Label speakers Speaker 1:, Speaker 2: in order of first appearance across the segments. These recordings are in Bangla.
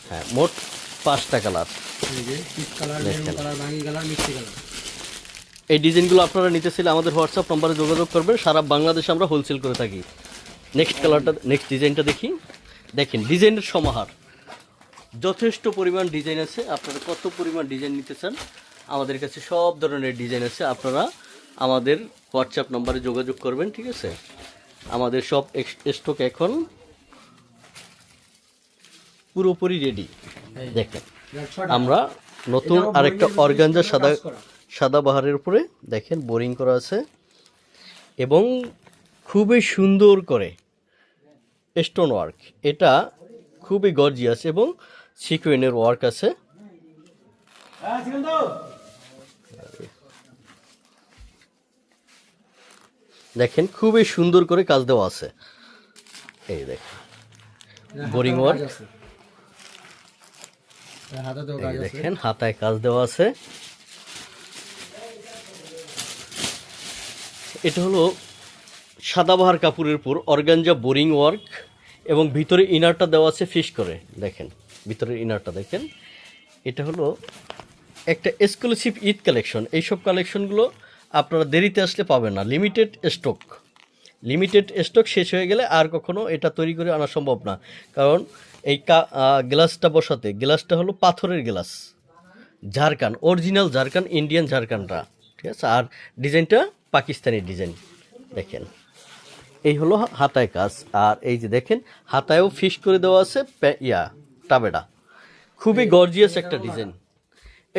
Speaker 1: হ্যাঁ, মোট 5টা কালার। এই ডিজাইনগুলো আপনারা নিতে চাইলে আমাদের হোয়াটসঅ্যাপ নম্বরে যোগাযোগ করবেন। সারা বাংলাদেশে আমরা হোলসেল করে থাকি। নেক্সট কালারটা, নেক্সট ডিজাইনটা দেখি। দেখেন ডিজাইনের সমাহার, যথেষ্ট পরিমাণ ডিজাইন আছে। আপনারা কত পরিমাণ ডিজাইন নিতে চান, আমাদের কাছে সব ধরনের ডিজাইন আছে। আপনারা আমাদের হোয়াটসঅ্যাপ নম্বরে যোগাযোগ করবেন, ঠিক আছে। আমাদের সব স্টক এখন পুরোপুরি রেডি। দেখেন আমরা নতুন আরেকটা অর্গানজা সাদা বাহারের উপরে দেখেন বোরিং করা আছে এবং খুবই সুন্দর করে স্টোন ওয়ার্ক। এটা খুবই গর্জিয়াস এবং সিকোয়েনের ওয়ার্ক আছে। দেখেন খুবই সুন্দর করে কাজ দেওয়া আছে। এই দেখেন বোরিং ওয়ার্ক, দেখেন হাতায় কাজ দেওয়া আছে। এটা হলো সাদাবাহার কাপড়ের উপর অর্গানজা বোরিং ওয়ার্ক এবং ভিতরে ইনারটা দেওয়া আছে ফিশ করে। দেখেন ভিতরের ইনারটা দেখেন। এটা হলো একটা এক্সক্লুসিভ ঈদ কালেকশন। এইসব কালেকশনগুলো আপনারা দেরিতে আসলে পাবেন না। লিমিটেড স্টক শেষ হয়ে গেলে আর কখনো এটা তৈরি করে আনা সম্ভব না। কারণ এই গ্লাসটা বসাতে, গ্লাসটা হলো পাথরের গ্লাস, ঝাড়খান, অরিজিনাল ঝাড়খান, ইন্ডিয়ান ঝাড়খানটা, ঠিক আছে। আর ডিজাইনটা পাকিস্তানি ডিজাইন। দেখেন এই হলো হাতায় কাজ। আর এই যে দেখেন হাতায়ও ফিশ করে দেওয়া আছে টাবেডা। খুবই গর্জিয়াস একটা ডিজাইন।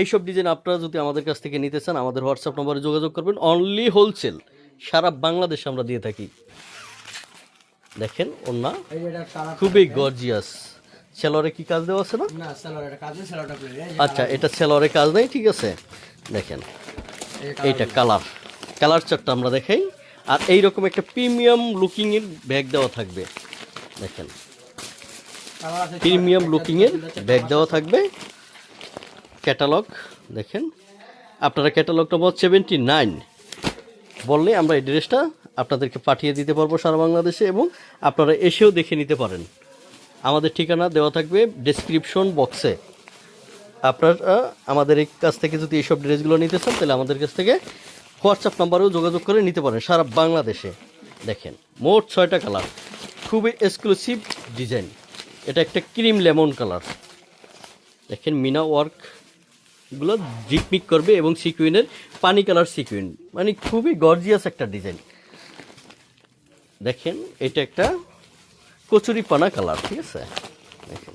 Speaker 1: এইসব ডিজাইন আপনারা যদি আমাদের কাছ থেকে নিতে চান আমাদের হোয়াটসঅ্যাপ নম্বরে যোগাযোগ করবেন। অনলি হোলসেল, সারা বাংলাদেশে আমরা দিয়ে থাকি। দেখেন ওন্না খুবই গর্জিয়াস। সেলোয়ারে কি কাজ দেওয়া আছে না? আচ্ছা, এটা সেলোয়ারে কাজ নেই, ঠিক আছে। দেখেন এইটা কালার চারটা আমরা দেখাই। আর এইরকম একটা প্রিমিয়াম লুকিংয়ের ব্যাগ দেওয়া থাকবে। দেখেন প্রিমিয়াম লুকিংয়ের ব্যাগ দেওয়া থাকবে। ক্যাটালগ দেখেন, আপনারা ক্যাটালগটা 79 বললে আমরা এই ড্রেসটা আপনাদেরকে পাঠিয়ে দিতে পারবো সারা বাংলাদেশে, এবং আপনারা এসেও দেখে নিতে পারেন। আমাদের ঠিকানা দেওয়া থাকবে ডেসক্রিপশন বক্সে। আপনারা আমাদের এই কাছ থেকে যদি এইসব ড্রেসগুলো নিতে চান তাহলে আমাদের কাছ থেকে হোয়াটসঅ্যাপ নাম্বারেও যোগাযোগ করে নিতে পারেন সারা বাংলাদেশে। দেখেন মোট 6টা কালার, খুবই এক্সক্লুসিভ ডিজাইন। এটা একটা ক্রিম লেমন কালার। দেখেন মিনা ওয়ার্কগুলো জিকমিক করবে এবং সিকুইনের পানি কালার সিকুইন, মানে খুবই গর্জিয়াস একটা ডিজাইন। দেখেন এটা একটা কচুরি পানা কালার, ঠিক আছে। দেখেন